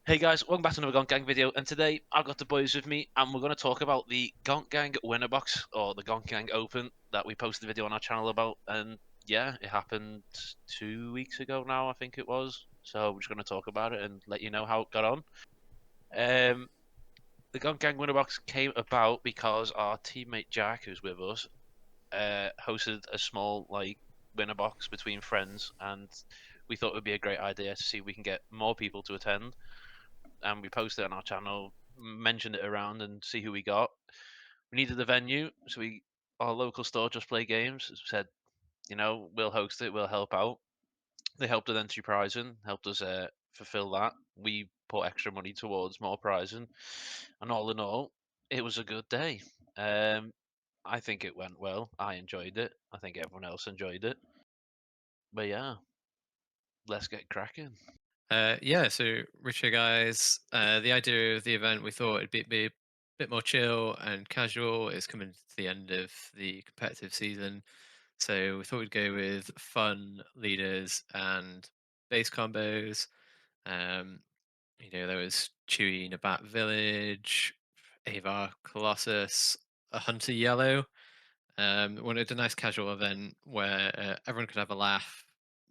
Hey guys, welcome back to another Gonk Gang video, and today I've got the boys with me, and we're going to talk about the Gonk Gang winner box, or the Gonk Gang Open, that we posted a video on our channel about, and yeah, it happened 2 weeks ago now, I think it was, so we're just going to talk about it and let you know how it got on. The Gonk Gang winner box came about because our teammate Jack, who's with us, hosted a small, winner box between friends, and we thought it would be a great idea to see if we can get more people to attend. And we posted it on our channel, mentioned it around, and see who we got. We needed a venue, so our local store, JustPlay Games, said, we'll host it, we'll help out. They helped with entry prizing, helped us fulfill that. We put extra money towards more prizing, and all in all, it was a good day. I think it went well. I enjoyed it. I think everyone else enjoyed it. But yeah, let's get cracking. So Richard, guys, the idea of the event, we thought it'd be a bit more chill and casual. It's coming to the end of the competitive season, so we thought we'd go with fun leaders and base combos. Um, there was Chewie in a Bat Village, Ava Colossus, a Hunter Yellow. We wanted a nice casual event where everyone could have a laugh,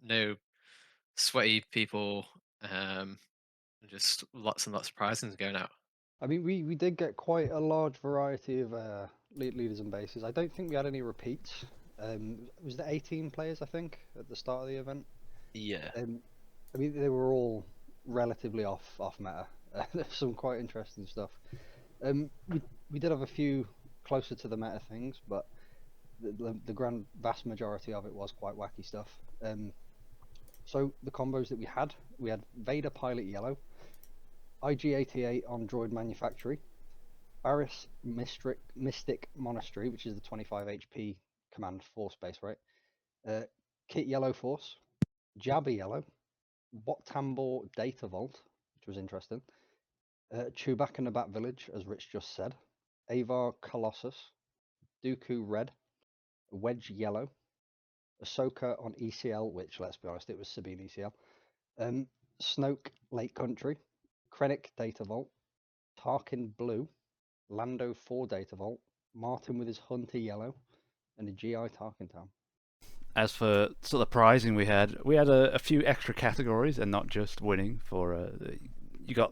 no sweaty people. Just lots and lots of prizes going out. I mean, we did get quite a large variety of leaders and bases. I don't think we had any repeats. Was there 18 players, I think, at the start of the event? Yeah. I mean, they were all relatively off meta. There's some quite interesting stuff. We did have a few closer to the meta things, but the vast majority of it was quite wacky stuff. So the combos that we had Vader Pilot Yellow, IG-88 on Droid Manufactory, Barriss Mystic Monastery, which is the 25 HP command force base, right? Kit Yellow Force, Jabba Yellow, Wat Tambor Data Vault, which was interesting. Chewbacca and the Bat Village, as Rich just said. Avar Colossus, Dooku Red, Wedge Yellow, Ahsoka on ECL, which, let's be honest, it was Sabine ECL. Snoke Lake Country, Krennic Data Vault, Tarkin Blue, Lando 4 Data Vault, Martin with his Hunter Yellow, and a GI Tarkin Town. As for sort of prizing, we had a few extra categories, and not just winning. For you got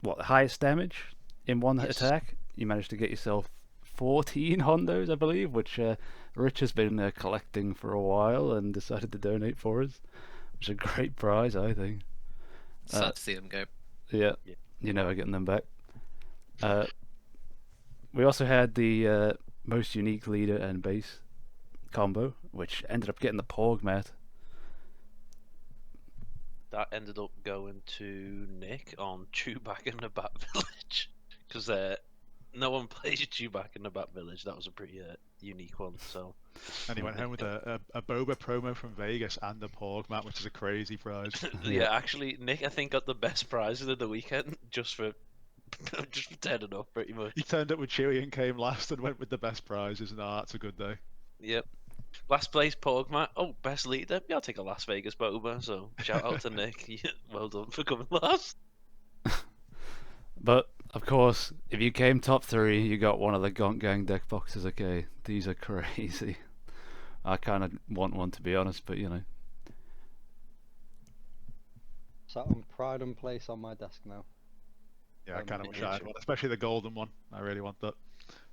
what, the highest damage in one attack. You managed to get yourself 14 hondos, I believe, which Rich has been collecting for a while and decided to donate for us, which is a great prize, I think. Sad to see them go. Yeah, you're never getting them back. We also had the most unique leader and base combo, which ended up getting the Porg mat. That ended up going to Nick on Chewbacca in the Bat Village, because no one plays Chewbacca in the Bat Village. That was a pretty unique one. So. And he went home with a Boba promo from Vegas and the Porg mat, which is a crazy prize. Yeah, actually, Nick, I think, got the best prizes of the weekend just for turning up, pretty much. He turned up with Chewie and came last and went with the best prizes, and that's a good day. Yep. Last place, Porgmat. Oh, best leader. Yeah, I'll take a Las Vegas Boba. So shout out to Nick. Well done for coming last. But of course, if you came top 3, you got one of the Gonk Gang deck boxes. Okay, these are crazy. I kind of want one, to be honest, but you know. Sat on pride and place on my desk now. Yeah, I kind of wish I had one, especially the golden one. I really want that,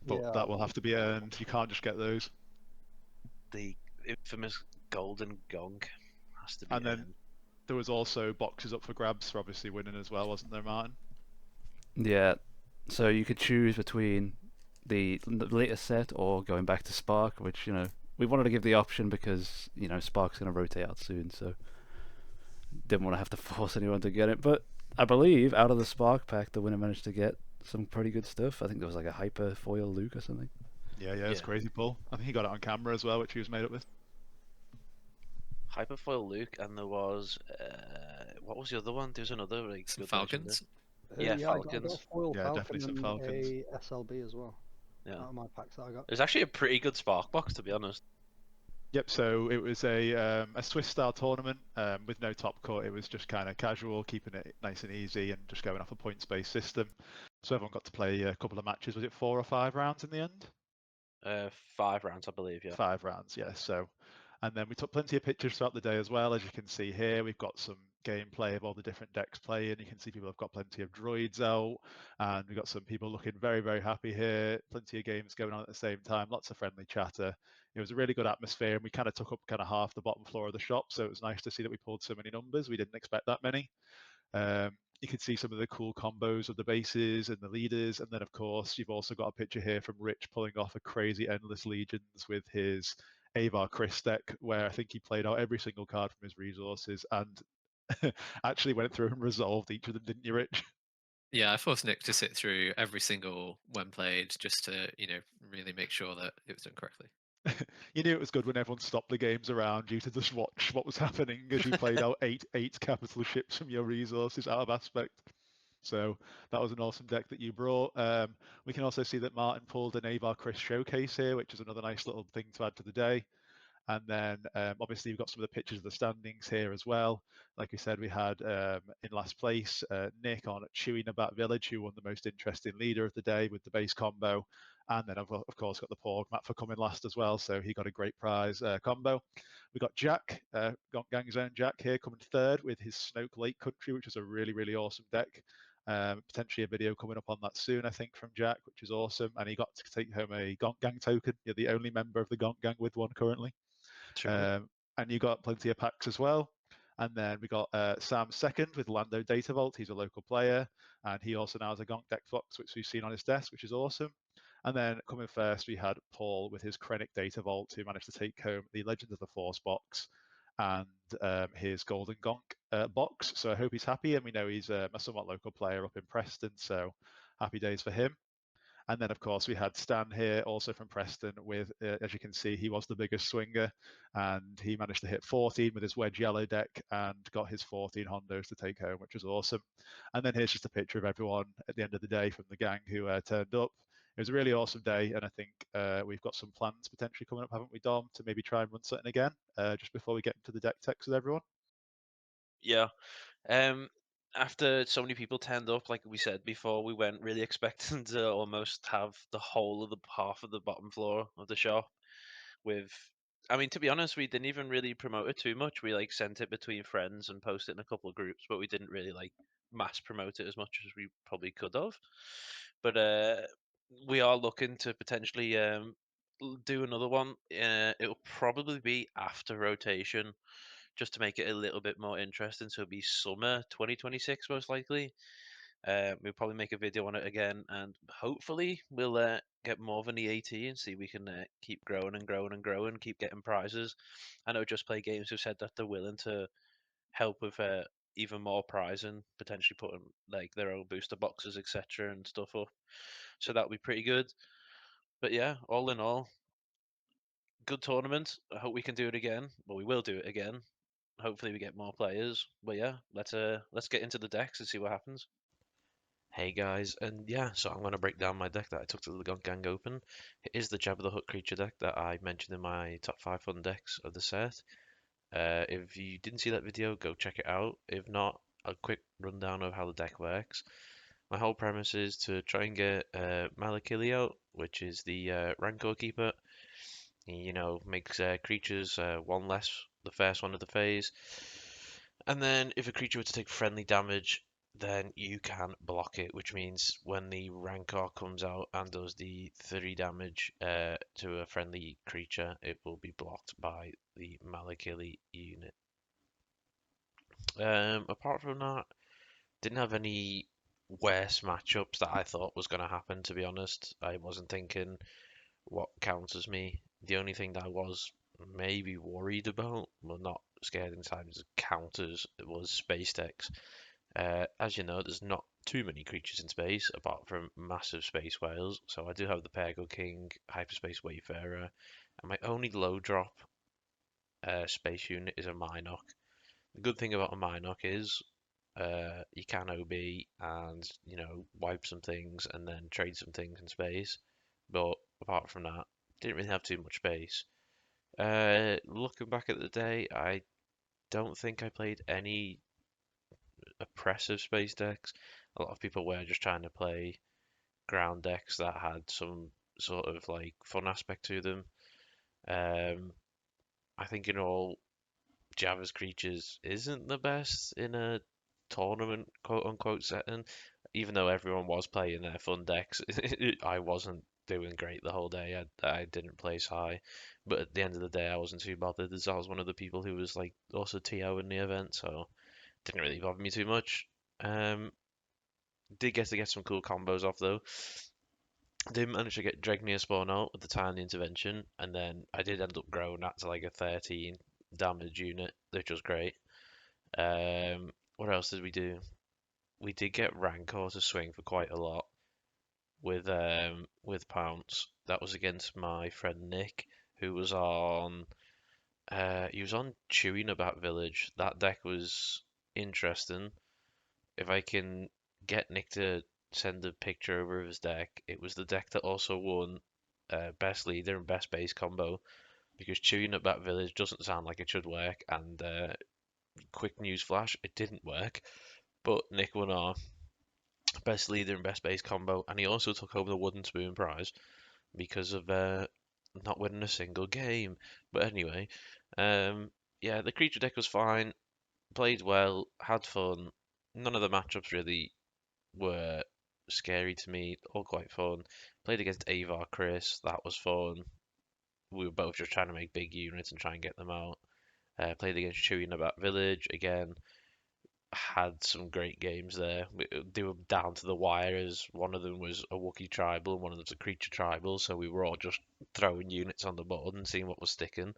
but that will have to be earned. You can't just get those. The infamous golden Gonk has to be And earned. then there was also boxes up for grabs for obviously winning as well, wasn't there, Martin? Yeah, so you could choose between the latest set or going back to Spark, which, you know, we wanted to give the option because, you know, Spark's going to rotate out soon, so didn't want to have to force anyone to get it. But I believe out of the Spark pack, the winner managed to get some pretty good stuff. I think there was like a Hyper Foil Luke or something. Yeah, it's crazy pull. I think he got it on camera as well, which he was made up with. Hyperfoil Luke, and there was what was the other one? There's another like Some good Falcons. Yeah, Falcons. Falcons. I got a foil Falcon definitely some Falcons. and a SLB as well. Yeah. Out of my packs that I got. It was actually a pretty good Spark box, to be honest. Yep, so it was a Swiss style tournament with no top cut. It was just kind of casual, keeping it nice and easy, and just going off a points based system. So everyone got to play a couple of matches. Was it 4 or 5 rounds in the end? 5 rounds, I believe. Yeah. 5 rounds, yeah. So, and then we took plenty of pictures throughout the day as well. As you can see here, we've got some gameplay of all the different decks playing. You can see people have got plenty of droids out, and we've got some people looking very, very happy here. Plenty of games going on at the same time. Lots of friendly chatter. It was a really good atmosphere, and we kind of took up kind of half the bottom floor of the shop. So it was nice to see that we pulled so many numbers. We didn't expect that many. You can see some of the cool combos of the bases and the leaders. And then, of course, you've also got a picture here from Rich pulling off a crazy Endless Legions with his Ava Christ deck, where I think he played out every single card from his resources and actually went through and resolved each of them, didn't you, Rich? Yeah, I forced Nick to sit through every single when played just to, really make sure that it was done correctly. You knew it was good when everyone stopped the games around you to just watch what was happening as you played out eight capital ships from your resources out of aspect. So that was an awesome deck that you brought. We can also see that Martin pulled an Avar Chris showcase here, which is another nice little thing to add to the day. And then obviously we've got some of the pictures of the standings here as well. Like we said, we had in last place Nick on Chewy Nabat Village, who won the most interesting leader of the day with the base combo. And then of course got the Porg Matt for coming last as well, so he got a great prize combo. We got Jack, Gonk Gang's own Jack here, coming third with his Snoke Lake Country, which is a really, really awesome deck. Potentially a video coming up on that soon, I think, from Jack, which is awesome. And he got to take home a Gonk Gang token. You're the only member of the Gonk Gang with one currently. And you got plenty of packs as well. And then we got Sam second with Lando Data Vault. He's a local player, and he also now has a Gonk deck box, which we've seen on his desk, which is awesome. And then coming first, we had Paul with his Krennic Data Vault, who managed to take home the Legends of the Force box and his Golden Gonk box. So I hope he's happy, and we know he's a somewhat local player up in Preston, so happy days for him. And then, of course, we had Stan here, also from Preston, with, as you can see, he was the biggest swinger, and he managed to hit 14 with his Wedge Yellow deck and got his 14 Hondos to take home, which was awesome. And then here's just a picture of everyone at the end of the day from the gang who turned up. It was a really awesome day, and I think we've got some plans potentially coming up, haven't we, Dom, to maybe try and run something again, just before we get into the deck techs with everyone? Yeah. After so many people turned up, like we said before, we weren't really expecting to almost have the whole of the half of the bottom floor of the shop with. I mean, to be honest, we didn't even really promote it too much. We like sent it between friends and posted in a couple of groups, but we didn't really like mass promote it as much as we probably could have. But we are looking to potentially do another one. It'll probably be after rotation, just to make it a little bit more interesting. So it'll be summer 2026 most likely. We'll probably make a video on it again, and hopefully we'll get more of an EAT and see if we can keep growing and growing and growing, keep getting prizes. I know JustPlay Games have said that they're willing to help with even more prizing, potentially putting like their own booster boxes, etc., and stuff up. So that'll be pretty good. But yeah, all in all, good tournament. I hope we can do it again. Well, we will do it again. Hopefully we get more players. But yeah, let's get into the decks and see what happens. Hey guys, and yeah, so I'm going to break down my deck that I took to the Gonk Gang Open. It is the Jabba the Hutt creature deck that I mentioned in my top 5 fun decks of the set. If you didn't see that video, go check it out. If not, a quick rundown of how the deck works. My whole premise is to try and get Malakili out, which is the Rancor Keeper. He, makes creatures one less the first one of the phase. And then if a creature were to take friendly damage, then you can block it, which means when the Rancor comes out and does the 3 damage to a friendly creature, it will be blocked by the Malakili unit. Apart from that, didn't have any worse matchups that I thought was going to happen, to be honest. I wasn't thinking what counters me. The only thing that I was maybe worried about, well, not scared in times of counters, it was space decks. As you know, there's not too many creatures in space apart from massive space whales. So I do have the Pergo King, Hyperspace Wayfarer, and my only low drop space unit is a Minoc. The good thing about a Minoc is you can OB and wipe some things and then trade some things in space. But apart from that, didn't really have too much space. Looking back at the day, I don't think I played any oppressive space decks. A lot of people were just trying to play ground decks that had some sort of like fun aspect to them. I think in all, Java's Creatures isn't the best in a tournament quote unquote setting, even though everyone was playing their fun decks. I wasn't doing great the whole day. I didn't place high, but at the end of the day, I wasn't too bothered as I was one of the people who was like also TO in the event, so it didn't really bother me too much. Did get to get some cool combos off though. Didn't manage to get Dregmir spawn out with the tiny intervention, and then I did end up growing that to like a 13 damage unit, which was great. What else did we do? We did get Rancor to swing for quite a lot with Pounce. That was against my friend Nick, who was on Chewing About Village. That deck was interesting. If I can get Nick to send a picture over of his deck, it was the deck that also won best leader and best base combo, because Chewing About Village doesn't sound like it should work, and quick news flash, it didn't work. But Nick won our best leader and best base combo, and he also took home the wooden spoon prize because of not winning a single game. But anyway, yeah, the creature deck was fine, played well, had fun. None of the matchups really were scary to me, all quite fun. Played against Ava Christ, that was fun. We were both just trying to make big units and try and get them out. Played against Chewing About Village again. Had some great games there. They were down to the wire, as one of them was a Wookiee tribal and one of them was a creature tribal, so we were all just throwing units on the board and seeing what was sticking.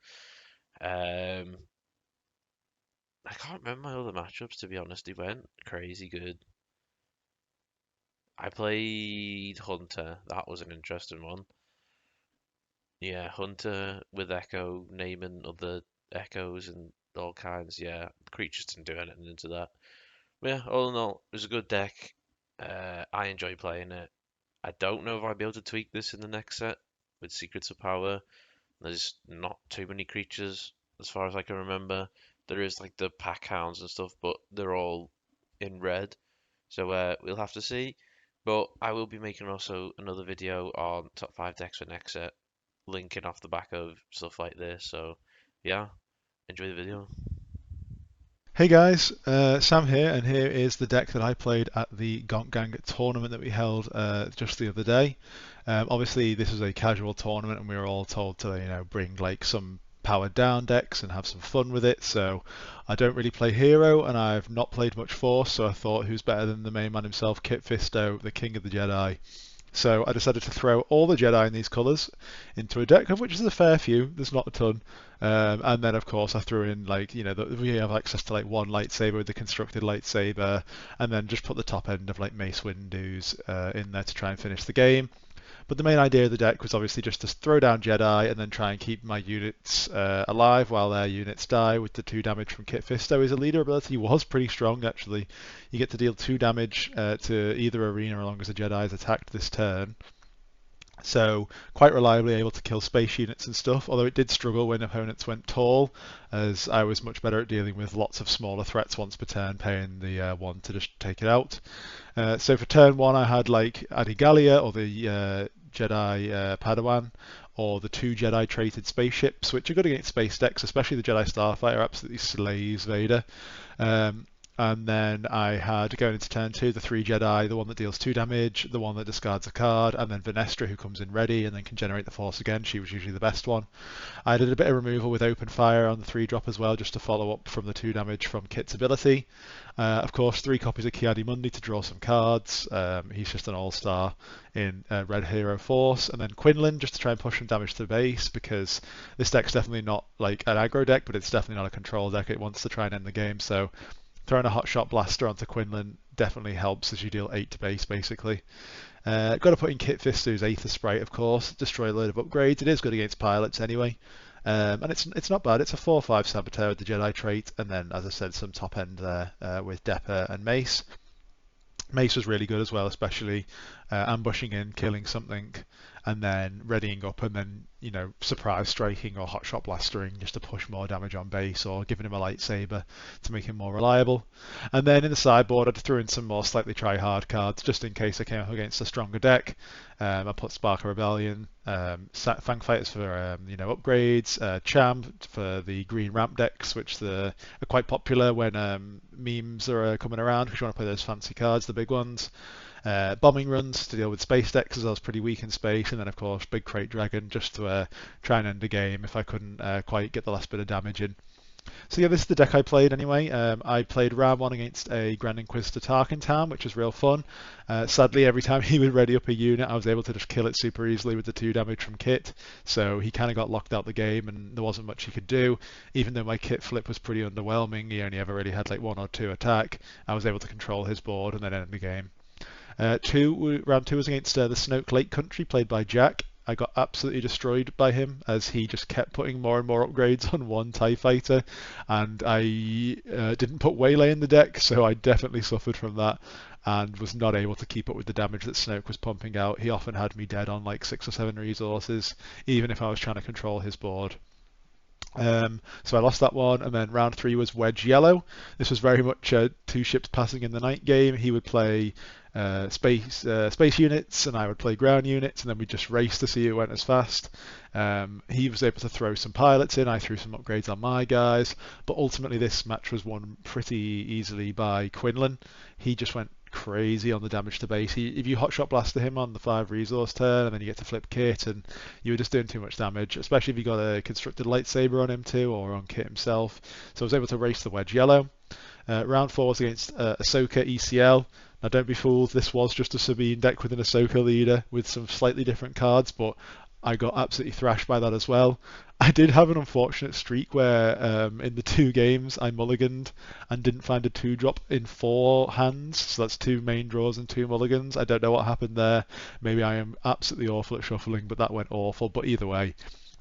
I can't remember my other matchups, to be honest. They went crazy good. I played Hunter. That was an interesting one. Yeah, Hunter with Echo, naming other echoes and all kinds. Yeah, creatures didn't do anything into that. But yeah, all in all, it was a good deck. I enjoy playing it. I don't know if I'll be able to tweak this in the next set with Secrets of Power. There's not too many creatures as far as I can remember. There is like the pack hounds and stuff, but they're all in red. So we'll have to see. But I will be making also another video on top 5 decks for next set, linking off the back of stuff like this. So yeah, enjoy the video. Hey guys, Sam here, and here is the deck that I played at the Gonk Gang tournament that we held just the other day. Obviously, this was a casual tournament, and we were all told to, bring like some powered down decks and have some fun with it. So I don't really play hero, and I've not played much force. So I thought, who's better than the main man himself, Kit Fisto, the king of the Jedi? So I decided to throw all the Jedi in these colours into a deck, of which there's a fair few. There's not a ton. And then, of course, I threw in, we have access to, one lightsaber with the constructed lightsaber, and then just put the top end of, Mace Windu's in there to try and finish the game. But the main idea of the deck was obviously just to throw down Jedi and then try and keep my units alive while their units die with the 2 damage from Kit Fisto. His leader ability was pretty strong, actually. You get to deal 2 damage to either arena as long as a Jedi is attacked this turn. So quite reliably able to kill space units and stuff, although it did struggle when opponents went tall, as I was much better at dealing with lots of smaller threats once per turn, paying the 1 to just take it out. So for turn 1 I had Adigalia, or the Jedi Padawan, or the 2 Jedi traded spaceships, which are good against space decks, especially the Jedi Starfighter absolutely slays Vader. And then I had, going into turn 2, the 3 Jedi, the one that deals 2 damage, the one that discards a card, and then Venestra, who comes in ready and then can generate the Force again. She was usually the best one. I did a bit of removal with Open Fire on the 3 drop as well, just to follow up from the 2 damage from Kit's ability. Of course, 3 copies of Ki-Adi-Mundi to draw some cards. He's just an all-star in Red Hero Force. And then Quinlan, just to try and push some damage to the base, because this deck's definitely not like an aggro deck, but it's definitely not a control deck. It wants to try and end the game, so throwing a Hotshot Blaster onto Quinlan definitely helps as you deal 8 to base, basically. Got to put in Kit Fisto's Aether Sprite, of course. Destroy a load of upgrades. It is good against pilots anyway. And it's not bad. It's a 4/5 Saboteur with the Jedi trait, and then, as I said, some top end there with Depper and Mace. Mace was really good as well, especially ambushing in, killing something. and then readying up and then, surprise striking or hotshot blastering just to push more damage on base, or giving him a lightsaber to make him more reliable. And then in the sideboard, I threw in some more slightly try-hard cards just in case I came up against a stronger deck. I put Spark of Rebellion, Fang Fighters for upgrades, Cham for the green ramp decks, which are quite popular when memes are coming around because you want to play those fancy cards, the big ones. Bombing runs to deal with space decks, as I was pretty weak in space, and then of course Big Crate Dragon just to try and end the game if I couldn't quite get the last bit of damage in. So yeah, this is the deck I played anyway. I played round 1 against a Grand Inquisitor Tarkin Town, which was real fun. Sadly, every time he would ready up a unit, I was able to just kill it super easily with the 2 damage from Kit. So he kind of got locked out the game, and there wasn't much he could do. Even though my Kit flip was pretty underwhelming, he only ever really had like 1 or 2 attack. I was able to control his board and then end the game. Round 2 was against the Snoke Lake Country, played by Jack. I got absolutely destroyed by him as he just kept putting more and more upgrades on one TIE fighter, and I didn't put Waylay in the deck, so I definitely suffered from that and was not able to keep up with the damage that Snoke was pumping out. He often had me dead on like 6 or 7 resources, even if I was trying to control his board. So I lost that one, and then round 3 was Wedge Yellow. This was very much 2 ships passing in the night game. He would play space units, and I would play ground units, and then we'd just race to see who went as fast. He was able to throw some pilots in. I threw some upgrades on my guys, but ultimately this match was won pretty easily by Quinlan. He just went crazy on the damage to base. If you hotshot blaster him on the 5 resource turn, and then you get to flip Kit, and you were just doing too much damage, especially if you got a constructed lightsaber on him too, or on Kit himself. So I was able to race the Wedge Yellow. Round 4 was against Ahsoka ECL. Now don't be fooled, this was just a Sabine deck with an Ahsoka leader with some slightly different cards, but I got absolutely thrashed by that as well. I did have an unfortunate streak where in the 2 games I mulliganed and didn't find a 2-drop in 4 hands, so that's 2 main draws and 2 mulligans. I don't know what happened there. Maybe I am absolutely awful at shuffling, but that went awful. But either way,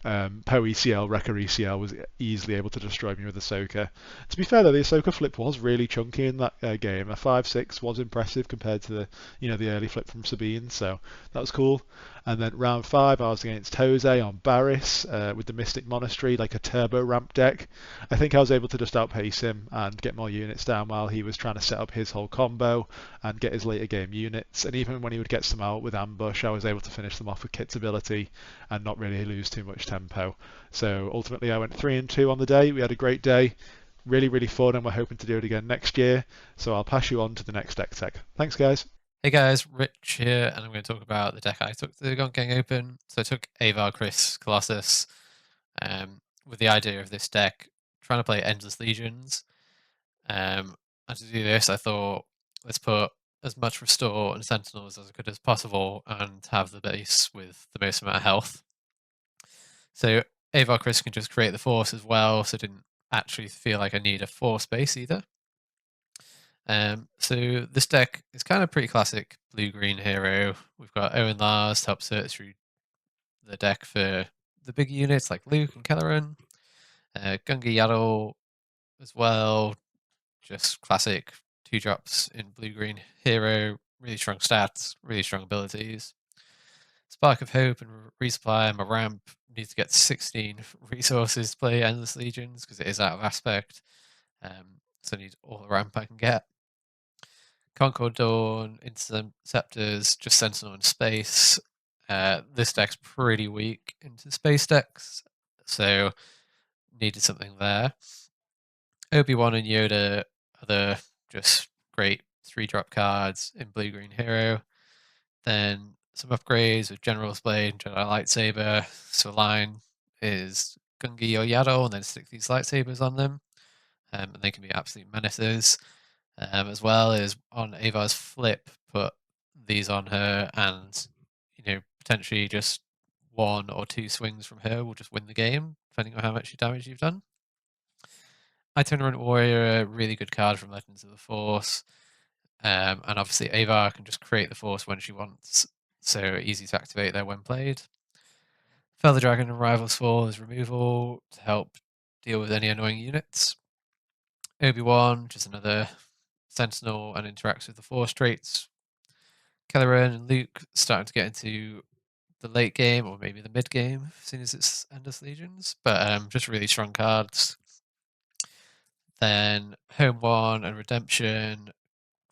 Poe ECL, Wrecker ECL was easily able to destroy me with Ahsoka. To be fair though, the Ahsoka flip was really chunky in that game. A 5-6 was impressive compared to the early flip from Sabine, so that was cool. And then round 5 I was against Jose on Barris with the Mystic Monastery, like a turbo ramp deck. I think I was able to just outpace him and get more units down while he was trying to set up his whole combo and get his later game units. And even when he would get some out with ambush, I was able to finish them off with Kit's ability and not really lose too much tempo. So ultimately I went 3-2 on the day. We had a great day. Really, really fun, and we're hoping to do it again next year. So I'll pass you on to the next deck tech. Thanks, guys. Hey guys, Rich here, and I'm going to talk about the deck I took to the Gonk Gang Open. So I took Ava Christ Colossus with the idea of this deck trying to play Endless Legions. And to do this, I thought, let's put as much Restore and Sentinels as I could as possible and have the base with the most amount of health. So Ava Christ can just create the Force as well, so I didn't actually feel like I need a Force base either. So this deck is kind of pretty classic blue-green hero. We've got Owen Lars to help search through the deck for the big units like Luke and Kelleran. Gunga Yaddle as well, just classic 2-drops in blue-green hero. Really strong stats, really strong abilities. Spark of Hope and Resupply and my ramp need to get 16 resources to play Endless Legions because it is out of aspect. So I need all the ramp I can get. Concord Dawn, Interceptors, just Sentinel in space. This deck's pretty weak into space decks, so needed something there. Obi-Wan and Yoda are the just great 3-drop cards in blue-green hero. Then some upgrades with General's Blade and Jedi Lightsaber. So line is Gungi or Yaddle, and then stick these lightsabers on them. And they can be absolute menaces. As well as on Ava's flip, put these on her, and potentially just 1 or 2 swings from her will just win the game, depending on how much damage you've done. Itinerant Warrior, a really good card from Legends of the Force, and obviously Ava can just create the Force when she wants, so easy to activate there when played. Feather Dragon and Rival's Fall is removal to help deal with any annoying units. Obi-Wan, just another Sentinel and interacts with the Force traits. Kelleran and Luke starting to get into the late game or maybe the mid game, seeing as it's Endless Legions. But just really strong cards. Then Home 1 and Redemption,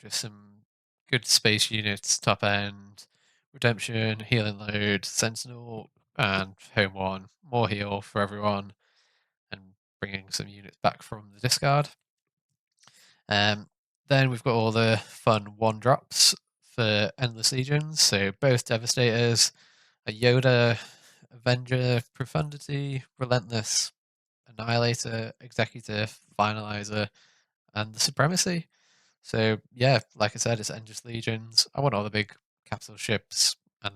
just some good space units, top end. Redemption, Healing Load, Sentinel, and Home 1, more heal for everyone, and bringing some units back from the discard. Then we've got all the fun 1-drops for Endless Legions, so both Devastators, a Yoda, Avenger, Profundity, Relentless, Annihilator, Executive, Finalizer, and the Supremacy. So yeah, like I said, it's Endless Legions. I want all the big capital ships, and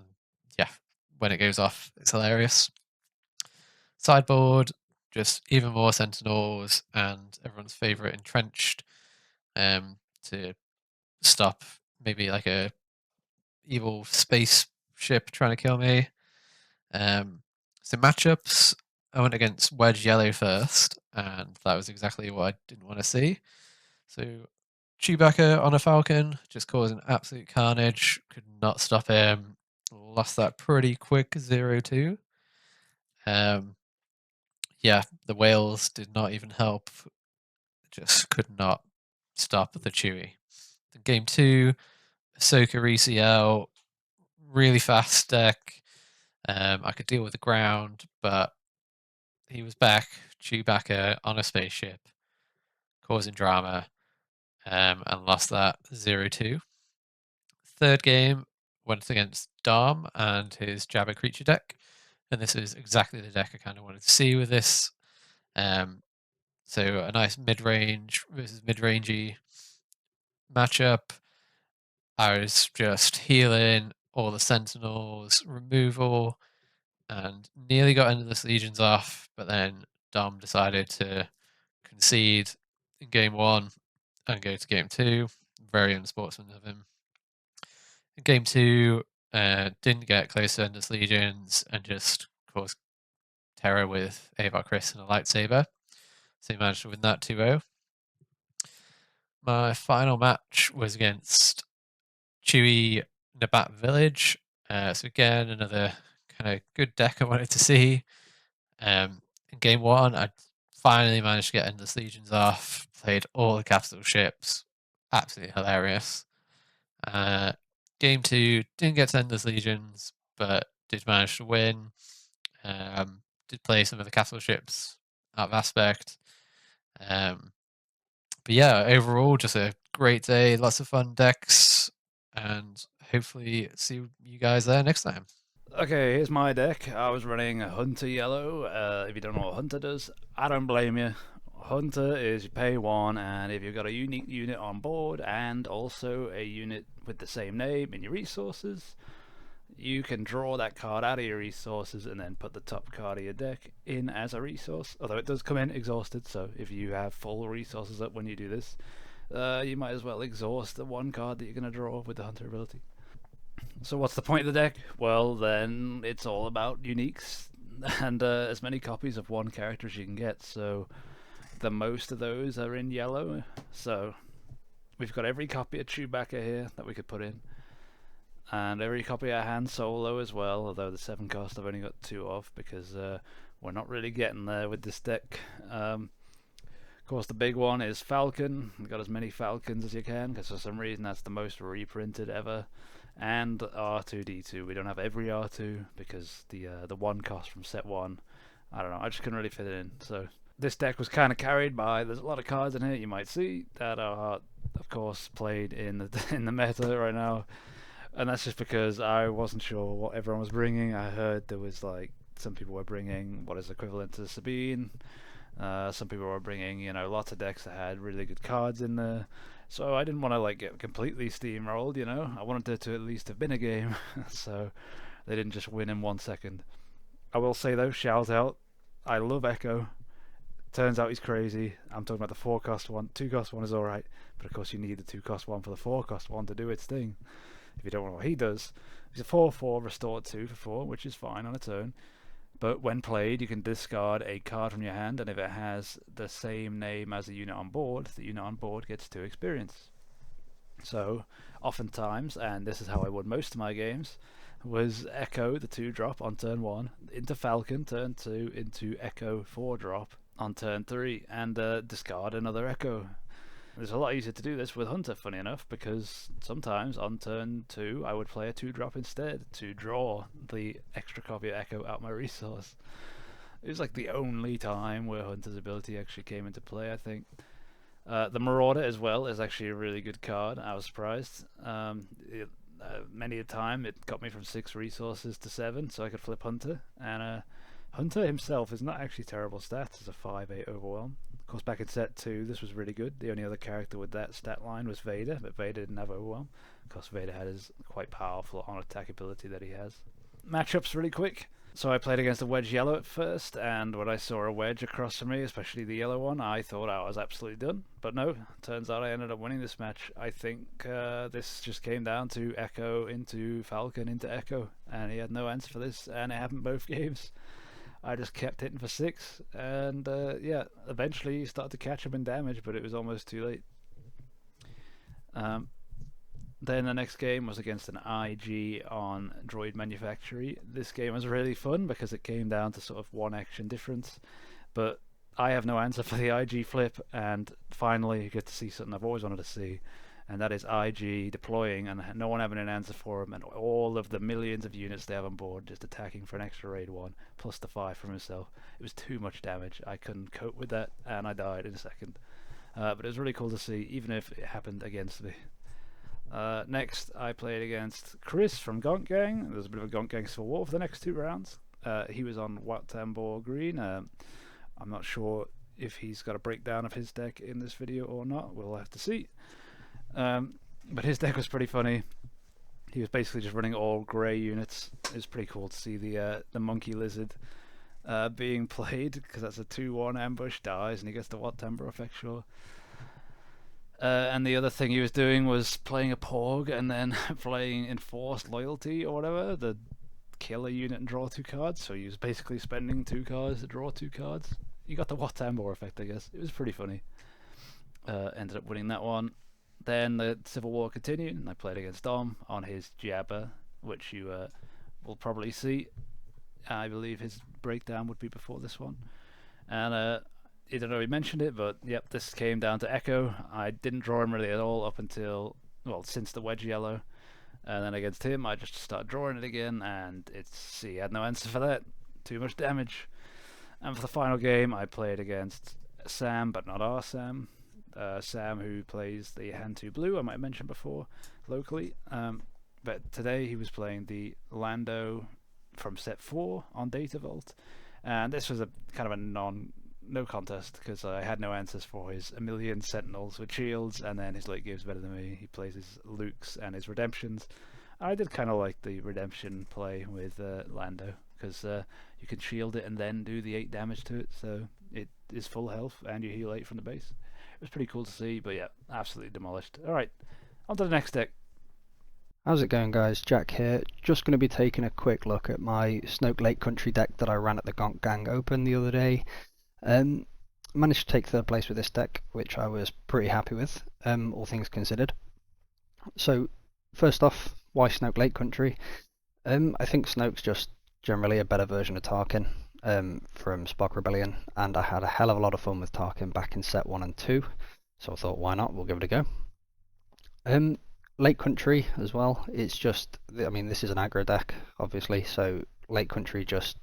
yeah, when it goes off, it's hilarious. Sideboard, just even more Sentinels and everyone's favorite Entrenched, to stop maybe like a evil space ship trying to kill me. So matchups, I went against Wedge Yellow first, and that was exactly what I didn't want to see. So Chewbacca on a Falcon, just causing absolute carnage. Could not stop him. Lost that pretty quick 0-2. Yeah, the whales did not even help. Just could not stop the Chewie. Game 2, Ahsoka ECL, really fast deck. I could deal with the ground, but he was back, Chewbacca on a spaceship, causing drama, and lost that 0-2. Third game went against Dom and his Jabba creature deck, and this was exactly the deck I kind of wanted to see with this. So a nice mid-range versus mid-rangey matchup. I was just healing all the Sentinels, removal, and nearly got Endless Legions off, but then Dom decided to concede in game 1 and go to game 2. Very unsportsman of him. In game 2, didn't get close to Endless Legions and just caused terror with Ava Christ and a lightsaber. So he managed to win that 2-0. My final match was against Chewy Nabat Village. So again, another kind of good deck I wanted to see. In game 1, I finally managed to get Endless Legions off. Played all the capital ships. Absolutely hilarious. Game 2, didn't get to Endless Legions, but did manage to win. Did play some of the capital ships out of Aspect. But yeah, overall, just a great day. Lots of fun decks, and hopefully see you guys there next time. Okay, here's my deck. I was running a Hunter Yellow. If you don't know what Hunter does, I don't blame you. Hunter is you pay 1, and if you've got a unique unit on board and also a unit with the same name in your resources, you can draw that card out of your resources and then put the top card of your deck in as a resource. Although it does come in exhausted, so if you have full resources up when you do this, you might as well exhaust the one card that you're going to draw with the Hunter ability. So what's the point of the deck? Well, then it's all about uniques and as many copies of one character as you can get. So the most of those are in yellow. So we've got every copy of Chewbacca here that we could put in, and every copy of Han Solo as well. Although the 7 cost I've only got 2 of because we're not really getting there with this deck. Of course, the big one is Falcon. We've got as many Falcons as you can because for some reason that's the most reprinted ever. And R2D2. We don't have every R2 because the 1 cost from set 1. I don't know. I just couldn't really fit it in. So this deck was kind of carried by. There's a lot of cards in here you might see that are, of course, played in the meta right now, and that's just because I wasn't sure what everyone was bringing. I heard there was like some people were bringing what is equivalent to Sabine. Some people were bringing, lots of decks that had really good cards in there. So I didn't want to like get completely steamrolled, I wanted there to at least have been a game. So they didn't just win in 1 second. I will say though, shout out, I love Echo. Turns out he's crazy. I'm talking about the 4 cost one. 2 cost one is alright, but of course you need the 2 cost one for the 4 cost one to do its thing. If you don't know what he does, he's a 4/4 restored 2 for 4, which is fine on its own. But when played, you can discard a card from your hand, and if it has the same name as the unit on board, the unit on board gets 2 experience. So oftentimes, and this is how I won most of my games, was Echo the 2-drop on turn 1, into Falcon turn 2, into Echo 4-drop on turn 3, and discard another Echo. It's a lot easier to do this with Hunter, funny enough, because sometimes on turn 2 I would play a 2-drop instead to draw the extra copy of Echo out my resource. It was like the only time where Hunter's ability actually came into play, I think. The Marauder as well is actually a really good card. I was surprised. Many a time it got me from 6 resources to 7, so I could flip Hunter. And Hunter himself is not actually terrible stats as a 5/8 overwhelm. Of course, back in set 2, this was really good. The only other character with that stat line was Vader, but Vader didn't have overwhelm. Of course, Vader had his quite powerful on-attack ability that he has. Matchups really quick. So I played against a Wedge Yellow at first, and when I saw a Wedge across from me, especially the yellow one, I thought I was absolutely done. But no, turns out I ended up winning this match. I think this just came down to Echo into Falcon into Echo, and he had no answer for this, and it happened both games. I just kept hitting for 6, and yeah, eventually he started to catch him in damage, but it was almost too late. Then the next game was against an IG on Droid Manufactory. This game was really fun because it came down to sort of 1 action difference, but I have no answer for the IG flip, and finally you get to see something I've always wanted to see, and that is IG deploying and no one having an answer for him, and all of the millions of units they have on board just attacking for an extra raid 1 plus the 5 from himself. It was too much damage. I couldn't cope with that, and I died in a second. But it was really cool to see, even if it happened against me. Next, I played against Chris from Gonk Gang. There was a bit of a Gonk Gang Civil War for the next 2 rounds. He was on Watambor Green. I'm not sure if he's got a breakdown of his deck in this video or not. We'll have to see. But his deck was pretty funny. He was basically just running all grey units. It was pretty cool to see the Monkey Lizard being played, because that's a 2/1 ambush, dies, and he gets the Watambor effectual. And the other thing he was doing was playing a Porg and then playing Enforced Loyalty or whatever, the kill a unit and draw 2 cards. So he was basically spending 2 cards to draw 2 cards. You got the Watambor effect, I guess. It was pretty funny. Ended up winning that one. Then the Civil War continued, and I played against Dom on his Jabba, which you will probably see. I believe his breakdown would be before this one. And I don't know if he mentioned it, but yep, this came down to Echo. I didn't draw him really at all up until, well, since the Wedge Yellow. And then against him, I just started drawing it again, and he had no answer for that. Too much damage. And for the final game, I played against Sam, but not our Sam. Sam, who plays the Hand 2 Blue, I might have mentioned before, locally. But today he was playing the Lando from set 4 on Data Vault. And this was a kind of a no contest, because I had no answers for his 1,000,000 Sentinels with shields, and then his late game's better than me. He plays his Lukes and his Redemptions. I did kind of like the Redemption play with Lando, because you can shield it and then do the 8 damage to it, so it is full health and you heal 8 from the base. It was pretty cool to see, but yeah, absolutely demolished. Alright, on to the next deck. How's it going, guys? Jack here. Just going to be taking a quick look at my Snoke Lake Country deck that I ran at the Gonk Gang Open the other day. Managed to take 3rd place with this deck, which I was pretty happy with, all things considered. So, first off, why Snoke Lake Country? I think Snoke's just generally a better version of Tarkin from Spark Rebellion, and I had a hell of a lot of fun with Tarkin back in set 1 and 2, so I thought, why not? We'll give it a go. Lake Country as well, it's just, I mean, this is an aggro deck, obviously, so Lake Country just,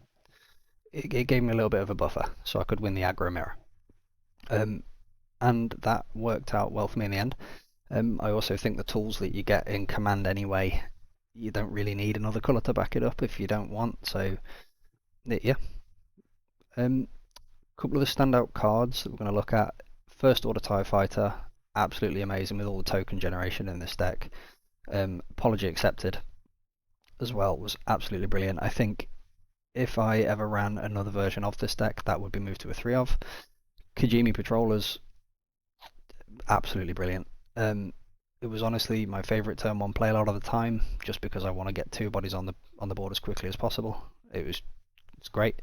it gave me a little bit of a buffer, so I could win the aggro mirror. And that worked out well for me in the end. I also think the tools that you get in Command anyway, you don't really need another colour to back it up if you don't want, so yeah. Couple of the standout cards that we're going to look at. First Order TIE Fighter, absolutely amazing with all the token generation in this deck. Apology Accepted as well was absolutely brilliant. I think if I ever ran another version of this deck, that would be moved to a 3 of. Kijimi Patrollers, absolutely brilliant. It was honestly my favourite turn 1 play a lot of the time, just because I want to get 2 bodies on the board as quickly as possible. It's great.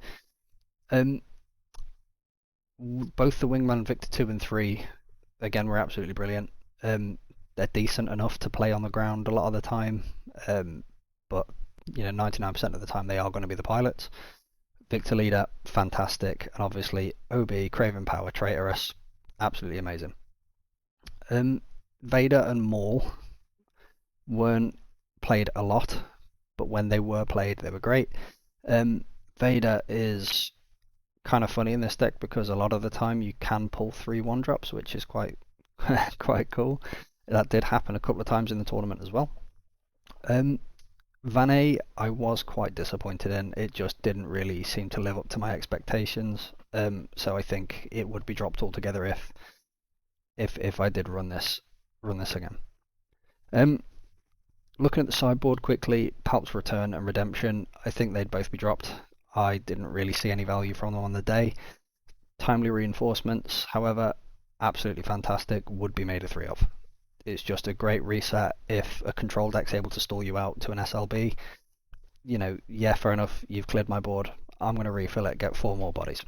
Both the Wingman Victor 2 and 3, again, were absolutely brilliant. they're decent enough to play on the ground a lot of the time, but 99% of the time they are going to be the pilots. Victor Leader, fantastic, and obviously OB, Craven Power, Traitorous, absolutely amazing. Vader and Maul weren't played a lot, but when they were played, they were great. Vader is kind of funny in this deck because a lot of the time you can pull 3 1-drops, which is quite cool. That did happen a couple of times in the tournament as well. Vanne, I was quite disappointed in. It just didn't really seem to live up to my expectations. So I think it would be dropped altogether if I did run this again. Looking at the sideboard quickly, Palp's Return and Redemption, I think they'd both be dropped. I didn't really see any value from them on the day. Timely Reinforcements, however, absolutely fantastic, would be made a 3 of. It's just a great reset. If a control deck's able to stall you out to an SLB, yeah, fair enough, you've cleared my board. I'm going to refill it, get 4 more bodies.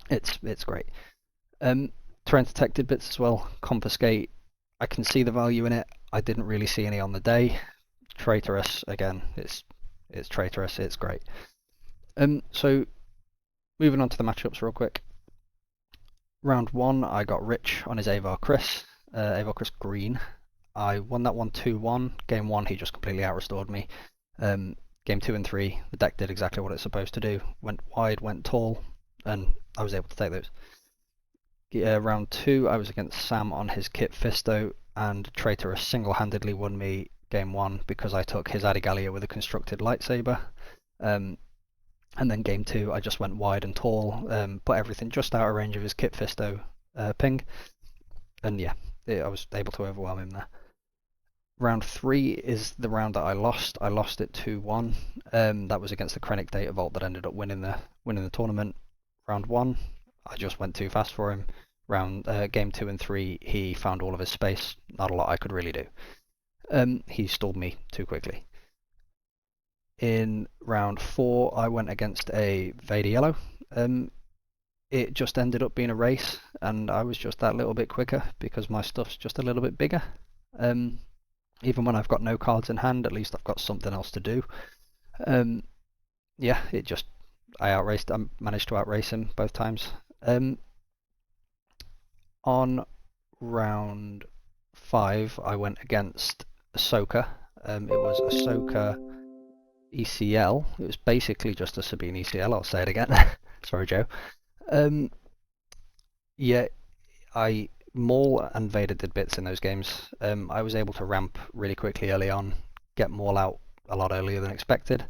It's great. Terrain Detected bits as well. Confiscate, I can see the value in it. I didn't really see any on the day. Traitorous, again, it's Traitorous, it's great. So moving on to the matchups real quick. Round 1, I got Rich on his Ava Christ Green. I won that one 2-1. Game 1, he just completely out-restored me. Game 2 and 3, the deck did exactly what it's supposed to do. Went wide, went tall, and I was able to take those. Round 2, I was against Sam on his kit Fisto, and Traitorous single-handedly won me Game 1 because I took his Adigalia with a constructed lightsaber. And then Game 2, I just went wide and tall, put everything just out of range of his kit Fisto ping, and yeah, I was able to overwhelm him there. Round 3 is the round that I lost. I lost it 2-1. That was against the Krennic Data Vault that ended up winning the tournament. Round 1, I just went too fast for him. Game 2 and 3, he found all of his space. Not a lot I could really do. He stalled me too quickly. In round 4, I went against a Vader Yellow. It just ended up being a race, and I was just that little bit quicker because my stuff's just a little bit bigger. Even when I've got no cards in hand, at least I've got something else to do. Yeah, I managed to outrace him both times. On round 5, I went against Ahsoka. It was Ahsoka ECL. It was basically just a Sabine ECL. I'll say it again. Sorry, Joe. Yeah, Maul and Vader did bits in those games. I was able to ramp really quickly early on, get Maul out a lot earlier than expected.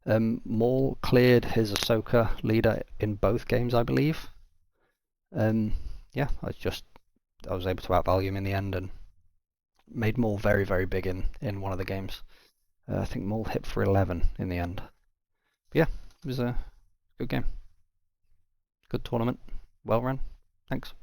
Maul cleared his Ahsoka leader in both games, I believe. Yeah, I was able to outvalue him in the end and made Maul very, very big in one of the games. I think Maul hit for 11 in the end. But yeah, it was a good game. Good tournament. Well run. Thanks.